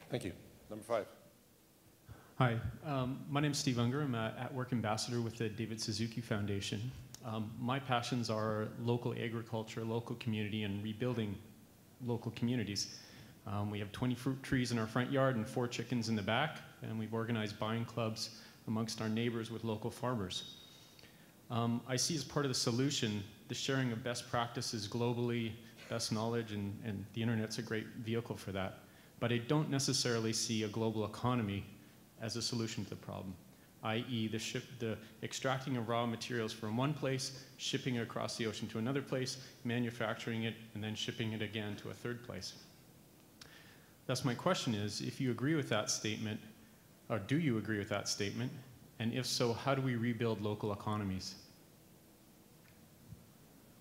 Thank you. Number 5. Hi, my name is Steve Unger. I'm an at-work ambassador with the David Suzuki Foundation. My passions are local agriculture, local community, and rebuilding local communities. We have 20 fruit trees in our front yard and 4 chickens in the back, and we've organized buying clubs amongst our neighbors with local farmers. I see as part of the solution the sharing of best practices globally, best knowledge, and the internet's a great vehicle for that. But I don't necessarily see a global economy as a solution to the problem, i.e. the extracting of raw materials from one place, shipping it across the ocean to another place, manufacturing it, and then shipping it again to a third place. Thus, my question is, if you agree with that statement, or do you agree with that statement? And if so, how do we rebuild local economies?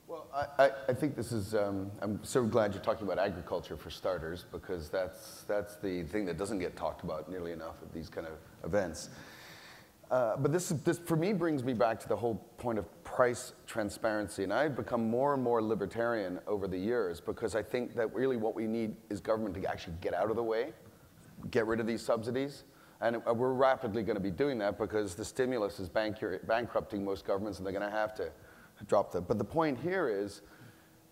Well, I think this is, I'm so glad you're talking about agriculture for starters, because that's the thing that doesn't get talked about nearly enough at these kind of events. But this for me brings me back to the whole point of price transparency. And I've become more and more libertarian over the years, because I think that really what we need is government to actually get out of the way, get rid of these subsidies. And we're rapidly going to be doing that, because the stimulus is bankrupting most governments, and they're going to have to drop them. But the point here is,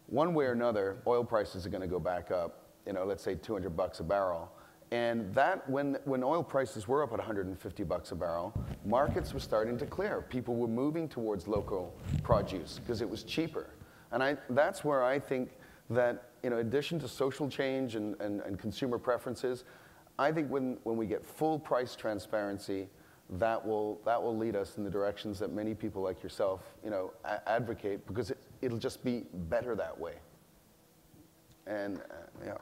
one way or another, oil prices are going to go back up, let's say $200 a barrel. And that, when oil prices were up at $150 a barrel, markets were starting to clear. People were moving towards local produce because it was cheaper. And that's where I think that, in addition to social change and consumer preferences, I think when we get full price transparency, that will lead us in the directions that many people like yourself, advocate, because it'll just be better that way. And yeah.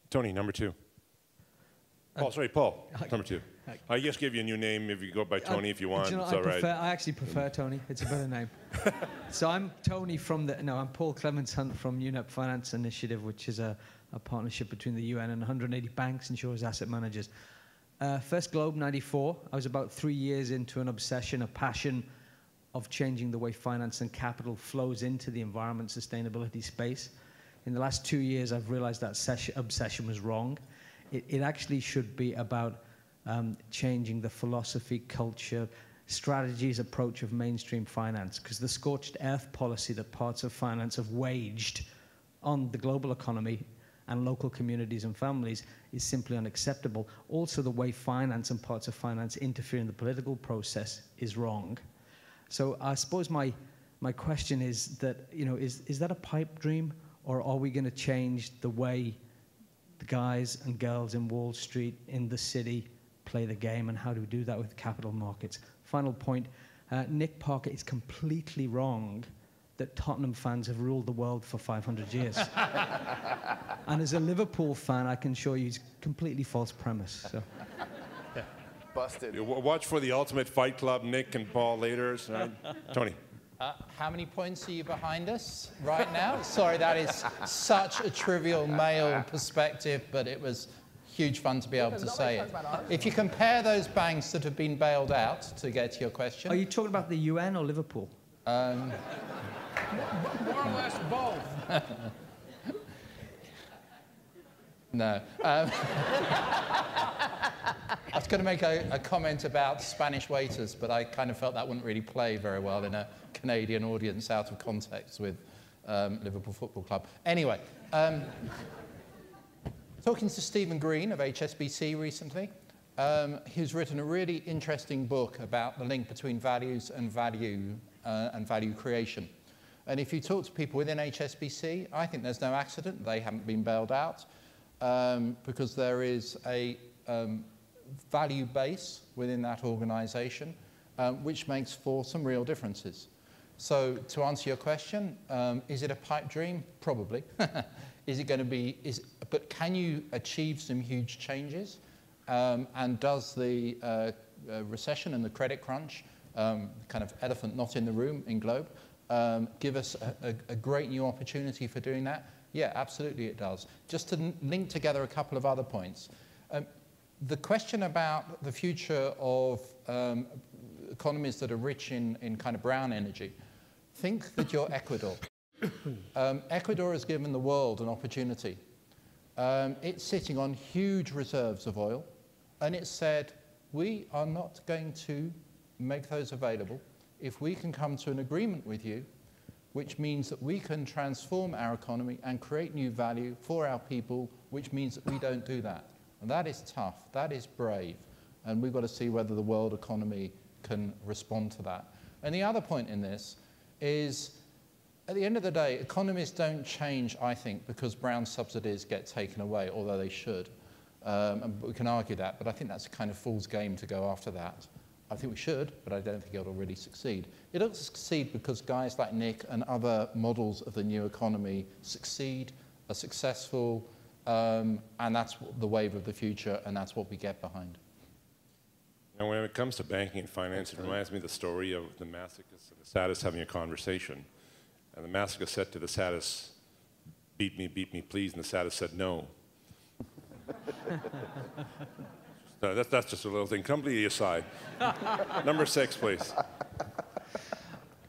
Tony, number 2. Oh, sorry, Paul, number 2. I just give you a new name if you go by Tony if you want. It's all right. I actually prefer Tony. It's a better name. So I'm Tony I'm Paul Clements Hunt from UNEP Finance Initiative, which is a partnership between the UN and 180 banks, insurers, asset managers. First Globe, 94. I was about 3 years into an obsession, a passion of changing the way finance and capital flows into the environment sustainability space. In the last 2 years, I've realized that obsession was wrong. It actually should be about changing the philosophy, culture, strategies, approach of mainstream finance, because the scorched earth policy that parts of finance have waged on the global economy and local communities and families is simply unacceptable. Also, the way finance and parts of finance interfere in the political process is wrong. So I suppose my question is that, is that a pipe dream, or are we going to change the way the guys and girls in Wall Street, in the city, play the game, and how do we do that with capital markets? Final point, Nick Parker is completely wrong that Tottenham fans have ruled the world for 500 years. And as a Liverpool fan, I can show you it's a completely false premise. So. Yeah. Busted. Watch for the Ultimate Fight Club, Nick and Paul later. Right? Tony. How many points are you behind us right now? Sorry, that is such a trivial male perspective, but it was huge fun to be able to say it. If you compare those banks that have been bailed out, to get to your question... Are you talking about the UN or Liverpool? More or less both. No. I was going to make a comment about Spanish waiters, but I kind of felt that wouldn't really play very well in a Canadian audience out of context with Liverpool Football Club. Anyway, talking to Stephen Green of HSBC recently, he's written a really interesting book about the link between values and value creation. And if you talk to people within HSBC, I think there's no accident they haven't been bailed out, because there is a value base within that organization, which makes for some real differences. So to answer your question, is it a pipe dream? Probably. Is it going to be, but can you achieve some huge changes? And does the recession and the credit crunch, kind of elephant not in the room in Globe, give us a great new opportunity for doing that? Yeah, absolutely it does. Just to link together a couple of other points. The question about the future of economies that are rich in kind of brown energy, think that you're Ecuador. Ecuador has given the world an opportunity. It's sitting on huge reserves of oil, and it said, we are not going to make those available if we can come to an agreement with you, which means that we can transform our economy and create new value for our people, which means that we don't do that. And that is tough, that is brave, and we've got to see whether the world economy can respond to that. And the other point in this is, at the end of the day, economies don't change, I think, because brown subsidies get taken away, although they should. And we can argue that, but I think that's a kind of fool's game to go after that. I think we should, but I don't think it'll really succeed. It'll succeed because guys like Nick and other models of the new economy succeed, are successful, and that's the wave of the future, and that's what we get behind. Now, when it comes to banking and finance, it reminds me of the story of the masochist and the sadist having a conversation. And the masochist said to the sadist, beat me, please, and the sadist said, no. No, that's just a little thing, completely aside. Number 6, please.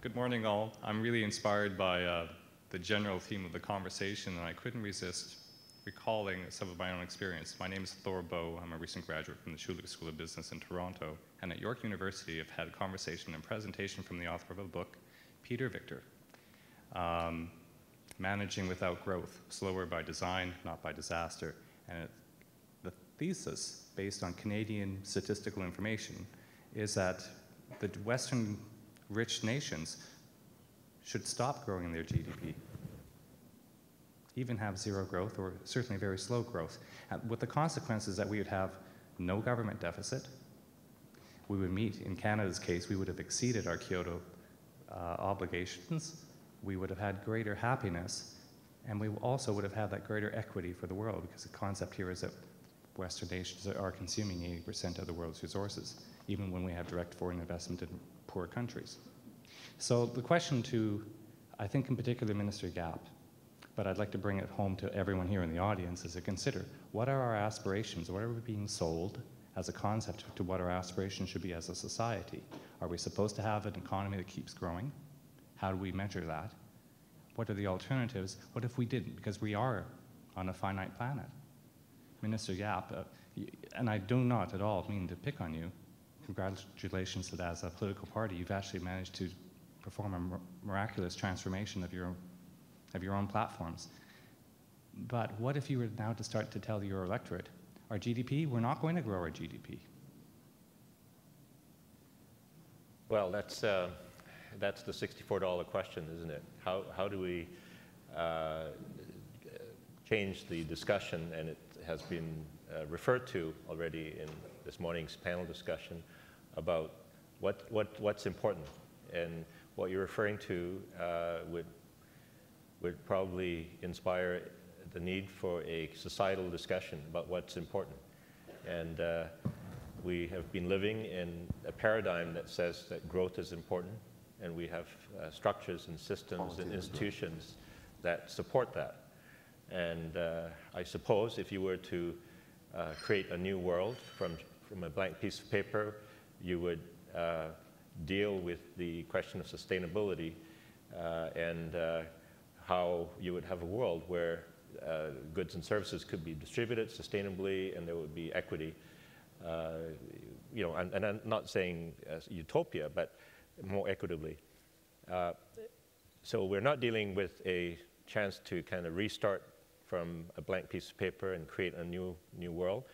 Good morning, all. I'm really inspired by the general theme of the conversation, and I couldn't resist recalling some of my own experience. My name is Thor Boe. I'm a recent graduate from the Schulich School of Business in Toronto, and at York University, I've had a conversation and presentation from the author of a book, Peter Victor, Managing Without Growth, Slower by Design, Not by Disaster. And the thesis, based on Canadian statistical information, is that the Western rich nations should stop growing their GDP, even have zero growth or certainly very slow growth, with the consequences that we would have no government deficit. We would meet, in Canada's case, we would have exceeded our Kyoto obligations. We would have had greater happiness, and we also would have had that greater equity for the world, because the concept here is that Western nations are consuming 80% of the world's resources, even when we have direct foreign investment in poor countries. So the question to, I think in particular, Minister Yap, but I'd like to bring it home to everyone here in the audience, is to consider, what are our aspirations? What are we being sold as a concept to what our aspirations should be as a society? Are we supposed to have an economy that keeps growing? How do we measure that? What are the alternatives? What if we didn't? Because we are on a finite planet. Minister Yap, and I do not at all mean to pick on you, congratulations that as a political party, you've actually managed to perform a miraculous transformation of your own platforms. But what if you were now to start to tell your electorate, our GDP, we're not going to grow our GDP? Well, that's the $64 question, isn't it? How do we change the discussion? And it has been referred to already in this morning's panel discussion about what's important. And what you're referring to would probably inspire the need for a societal discussion about what's important. And we have been living in a paradigm that says that growth is important, and we have structures and systems and institutions that support that. And I suppose if you were to create a new world from a blank piece of paper, you would deal with the question of sustainability and how you would have a world where goods and services could be distributed sustainably and there would be equity. You know, and I'm not saying utopia, but more equitably. So we're not dealing with a chance to kind of restart from a blank piece of paper and create a new world,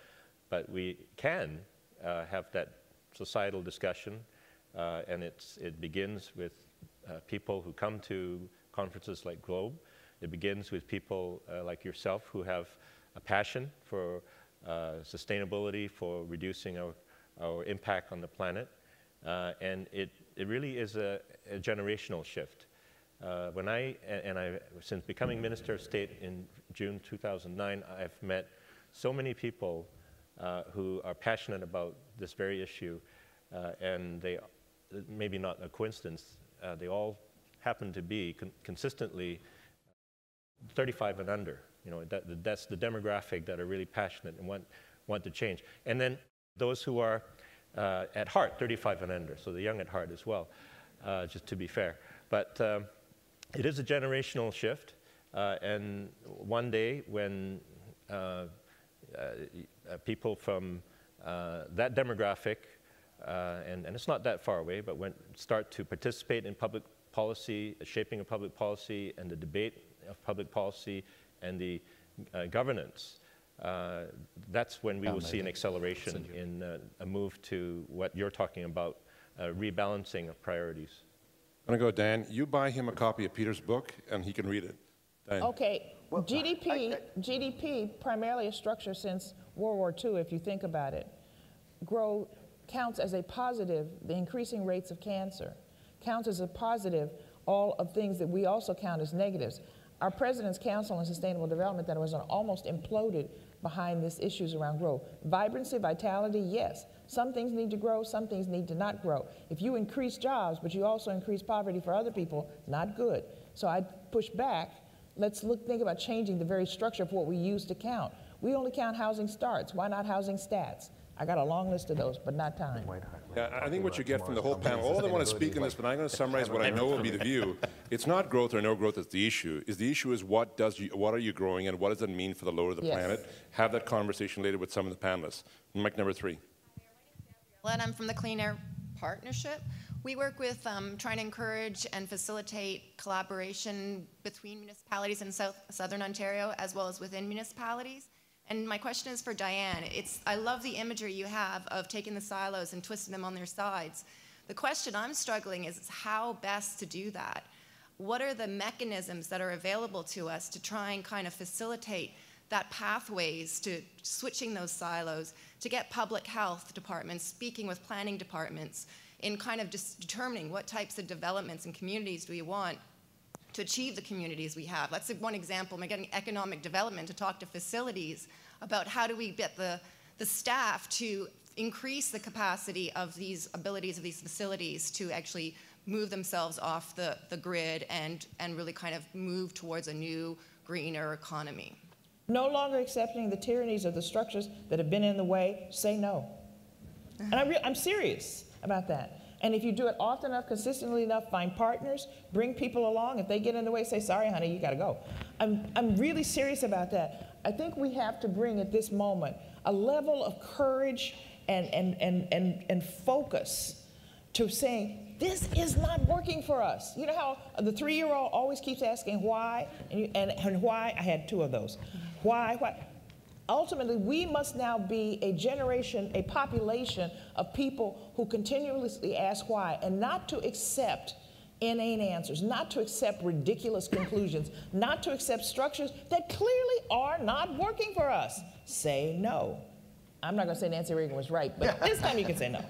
but we can have that societal discussion, and it begins with people who come to conferences like Globe. It begins with people like yourself who have a passion for sustainability, for reducing our impact on the planet, and it really is a generational shift. Since becoming Minister of State in June 2009, I've met so many people who are passionate about this very issue, and they, maybe not a coincidence, they all happen to be consistently 35 and under. You know, that's the demographic that are really passionate and want to change. And then those who are at heart 35 and under, so the young at heart as well, just to be fair. But it is a generational shift, and one day when people from that demographic, and it's not that far away, but start to participate in public policy, shaping of public policy, and the debate of public policy, and the governance, that's when we will see an acceleration in a move to what you're talking about, rebalancing of priorities. I'm going to go, Dan. You buy him a copy of Peter's book, and he can read it. Dan. Okay, well, GDP, primarily a structure since World War II, if you think about it. Growth counts as a positive, the increasing rates of cancer. Counts as a positive, all of things that we also count as negatives. Our President's Council on Sustainable Development that was almost imploded behind these issues around growth. Vibrancy, vitality, yes. Some things need to grow, some things need to not grow. If you increase jobs, but you also increase poverty for other people, not good. So I push back. Let's think about changing the very structure of what we use to count. We only count housing starts. Why not housing stats? I got a long list of those, but not time. Yeah, I think what you get from the whole panel, all of them want to speak on this, but I'm going to summarize what I know will be the view. It's not growth or no growth that's the issue. The issue is what are you growing and what does it mean for the lower of the planet? Have that conversation later with some of the panelists. Mic number 3. And I'm from the Clean Air Partnership. We work with trying to encourage and facilitate collaboration between municipalities in southern Ontario as well as within municipalities. And my question is for Diane. I love the imagery you have of taking the silos and twisting them on their sides. The question I'm struggling is how best to do that. What are the mechanisms that are available to us to try and kind of facilitate that pathways to switching those silos, to get public health departments speaking with planning departments in kind of just determining what types of developments and communities do we want to achieve the communities we have. That's one example. We're getting economic development to talk to facilities about how do we get the staff to increase the capacity of these abilities of these facilities to actually move themselves off the grid and really kind of move towards a new, greener economy. No longer accepting the tyrannies of the structures that have been in the way, say no. And I'm serious about that. And if you do it often enough, consistently enough, find partners, bring people along. If they get in the way, say, sorry, honey, you got to go. I'm really serious about that. I think we have to bring at this moment a level of courage and focus to saying, this is not working for us. You know how the 3-year-old always keeps asking why? And why? I had 2 of those. Why? Ultimately, we must now be a generation, a population of people who continuously ask why, and not to accept inane answers, not to accept ridiculous conclusions, not to accept structures that clearly are not working for us. Say no. I'm not going to say Nancy Reagan was right, but this time you can say no.